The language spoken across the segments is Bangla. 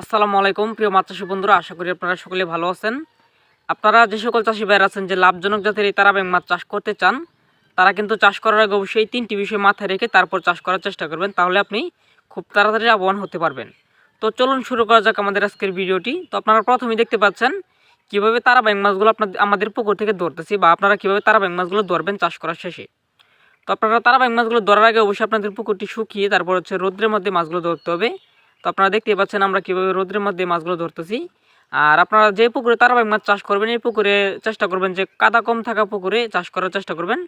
আসসালামু আলাইকুম প্রিয় মাছ চাষী বন্ধুরা, আশা করি আপনারা সকলে ভালো আছেন। আপনারা যে সকল চাষি ভাইয়েরা আছেন যে লাভজনক জাতের এই তারাবাং মাছ চাষ করতে চান, তারা কিন্তু চাষ করার আগে অবশ্যই তিনটি বিষয় মাথায় রেখে তারপর চাষ করার চেষ্টা করবেন, তাহলে আপনি খুব তাড়াতাড়ি লাভবান হতে পারবেন। তো চলুন শুরু করা যাক আমাদের আজকের ভিডিওটি। তো আপনারা প্রথমেই দেখতে পাচ্ছেন কীভাবে তারাবাং মাছগুলো আমাদের পুকুর থেকে ধরতেছি, বা আপনারা কীভাবে তারাবাং মাছগুলো ধরবেন চাষ করার শেষে। তো আপনারা তারাবাং মাছগুলো ধরার আগে অবশ্যই আপনাদের পুকুরটি শুকিয়ে তারপর হচ্ছে রোদ্রের মধ্যে মাছগুলো ধরতে হবে। তো আপনারা দেখতেই পাচ্ছেন আমরা কীভাবে রোদ্রের মধ্যে মাছগুলো ধরতেছি। আর আপনারা যে পুকুরে তারাবাং মাছ চাষ করবেন, এই পুকুরে চেষ্টা করবেন যে কাদা কম থাকা পুকুরে চাষ করার চেষ্টা করবেন,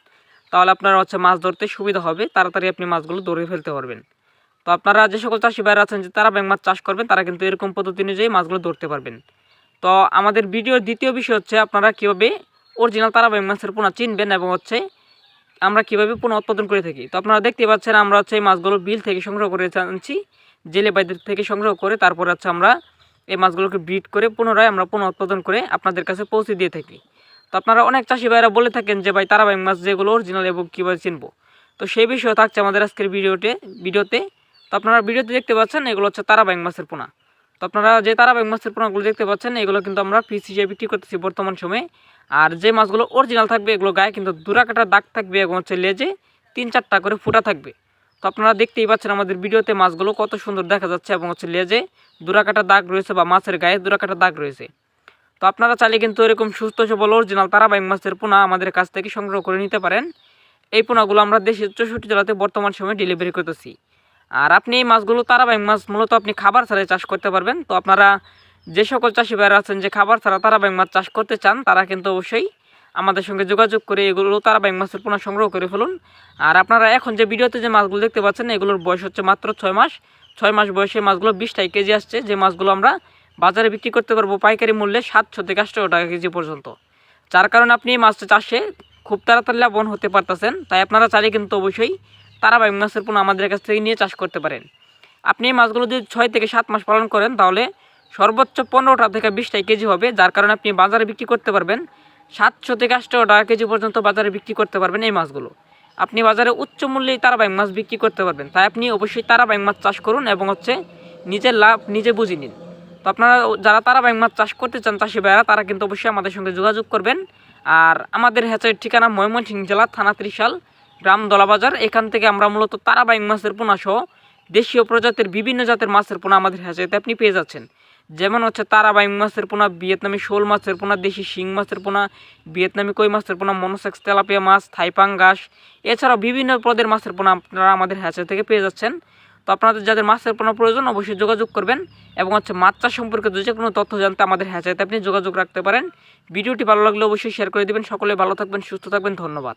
তাহলে আপনারা হচ্ছে মাছ ধরতে সুবিধা হবে, তাড়াতাড়ি আপনি মাছগুলো ধরে ফেলতে পারবেন। তো আপনারা যে সকল চাষি ভাইরা আছেন যে তারাবাং মাছ চাষ করবেন, তারা কিন্তু এরকম পদ্ধতি অনুযায়ী মাছগুলো ধরতে পারবেন। তো আমাদের ভিডিওর দ্বিতীয় বিষয় হচ্ছে আপনারা কীভাবে অরিজিনাল তারাবাং মাছের পোনা চিনবেন এবং হচ্ছে আমরা কীভাবে পোনা উৎপাদন করে থাকি। তো আপনারা দেখতে পাচ্ছেন আমরা হচ্ছে এই মাছগুলো বিল থেকে সংগ্রহ করে আনছি, জেলে বাইদের থেকে সংগ্রহ করে তারপর হচ্ছে আমরা এই মাছগুলোকে ব্রিড করে পুনরায় আমরা পোনা উৎপাদন করে আপনাদের কাছে পৌঁছে দিয়ে থাকি। তো আপনারা অনেক চাষি ভাইরা বলে থাকেন যে ভাই তারাবাং মাছ যেগুলো অরিজিনাল এবং কীভাবে চিনবো, তো সেই বিষয়ে থাকছে আমাদের আজকের ভিডিওতে। তো আপনারা ভিডিওতে দেখতে পাচ্ছেন এগুলো হচ্ছে তারাবাং মাছের পোনা। তো আপনারা যে তারাবাং মাছের পোনাগুলো দেখতে পাচ্ছেন এগুলো কিন্তু আমরা পিস হিসেবে বিক্রি করতেছি বর্তমান সময়ে। আর যে মাছগুলো অরিজিনাল থাকবে এগুলো গায়ে কিন্তু দুরাকাটা দাগ থাকবে এবং হচ্ছে লেজে 3-4টা করে ফুটা থাকবে। তো আপনারা দেখতেই পাচ্ছেন আমাদের ভিডিওতে মাছগুলো কত সুন্দর দেখা যাচ্ছে এবং হচ্ছে লেজে দুরাকাটা দাগ রয়েছে বা মাছের গায়ে দুরাকাটা দাগ রয়েছে। তো আপনারা চাইলে কিন্তু এরকম সুস্থ সবল অরিজিনাল তারাবাং মাছের পোনা আমাদের কাছ থেকে সংগ্রহ করে নিতে পারেন। এই পোনাগুলো আমরা দেশের 64 জেলাতে বর্তমান সময়ে ডেলিভারি করতেছি। আর আপনি এই মাছগুলো তারাবাং মাছ মূলত আপনি খাবার ছাড়াই চাষ করতে পারবেন। তো আপনারা যে সকল চাষি ভাইরা আছেন যে খাবার ছাড়া তারাবাং মাছ চাষ করতে চান, তারা কিন্তু অবশ্যই আমাদের সঙ্গে যোগাযোগ করে এগুলো তারাবাং মাছের পোনা সংগ্রহ করে ফেলুন। আর আপনারা এখন যে ভিডিওতে যে মাছগুলো দেখতে পাচ্ছেন এগুলোর বয়স হচ্ছে মাত্র 6 মাস। 6 মাস বয়সে মাছগুলো 20 কেজি আসছে, যে মাছগুলো আমরা বাজারে বিক্রি করতে পারবো পাইকারি মূল্যে 700 থেকে 800 টাকা কেজি পর্যন্ত। যার কারণে আপনি এই মাছটা চাষে খুব তাড়াতাড়ি লাভবান হতে পারতেছেন। তাই আপনারা চাইলে কিন্তু অবশ্যই তারাবাং মাছের পোনা আমাদের কাছ থেকে নিয়ে চাষ করতে পারেন। আপনি এই মাছগুলো যদি 6 থেকে 7 মাস পালন করেন তাহলে সর্বোচ্চ 15টা থেকে 20টা কেজি হবে, যার কারণে আপনি বাজারে বিক্রি করতে পারবেন 700 থেকে 800 টাকা কেজি পর্যন্ত বাজারে বিক্রি করতে পারবেন। এই মাছগুলো আপনি বাজারে উচ্চ মূল্যে তারাবাং মাছ বিক্রি করতে পারবেন। তাই আপনি অবশ্যই তারাবাং মাছ চাষ করুন এবং হচ্ছে নিজের লাভ নিজে বুঝে নিন। তো আপনারা যারা তারাবাং মাছ চাষ করতে চান চাষি ভাইরা, তারা কিন্তু অবশ্যই আমাদের সঙ্গে যোগাযোগ করবেন। আর আমাদের হ্যাচারির ঠিকানা ময়মনসিংহ জেলা, থানা ত্রিশাল, গ্রাম দলাবাজার। এখান থেকে আমরা মূলত তারাবাং মাছের পোনা সহ দেশীয় প্রজাতির বিভিন্ন জাতের মাছের পোনা আমাদের হ্যাচারিতে আপনি পেয়ে যাচ্ছেন। যেমন হচ্ছে তারাবাং মাছের পোনা, ভিয়েতনামি শোল মাছের পোনা, দেশি শিং মাছের পোনা, ভিয়েতনামি কই মাছের পোনা, মনোসেক্স তেলাপিয়া মাছ, থাইপাঙ্গাস, এছাড়াও বিভিন্ন পদের মাছের পোনা আপনারা আমাদের হ্যাচারি থেকে পেয়ে যাচ্ছেন। তো আপনাদের যাদের মাছের পোনা প্রয়োজন অবশ্যই যোগাযোগ করবেন এবং হচ্ছে মাছ চাষ সম্পর্কে যে কোনো তথ্য জানতে আমাদের হ্যাচারিতে আপনি যোগাযোগ রাখতে পারেন। ভিডিওটি ভালো লাগলে অবশ্যই শেয়ার করে দেবেন। সকলে ভালো থাকবেন, সুস্থ থাকবেন, ধন্যবাদ।